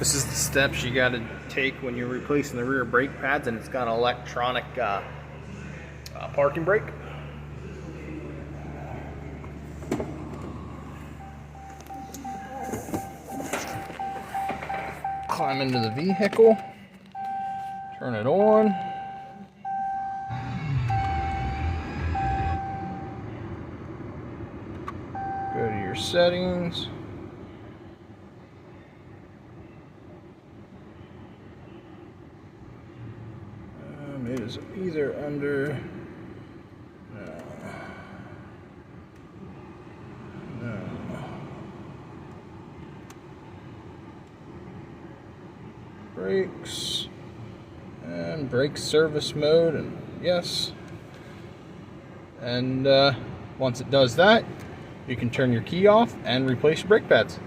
This is the steps you got to take when you're replacing the rear brake pads, and it's got an electronic parking brake. Climb into the vehicle, turn it on. Go to your settings. It is either under no. Brakes and brake service mode, and yes. And once it does that, you can turn your key off and replace your brake pads.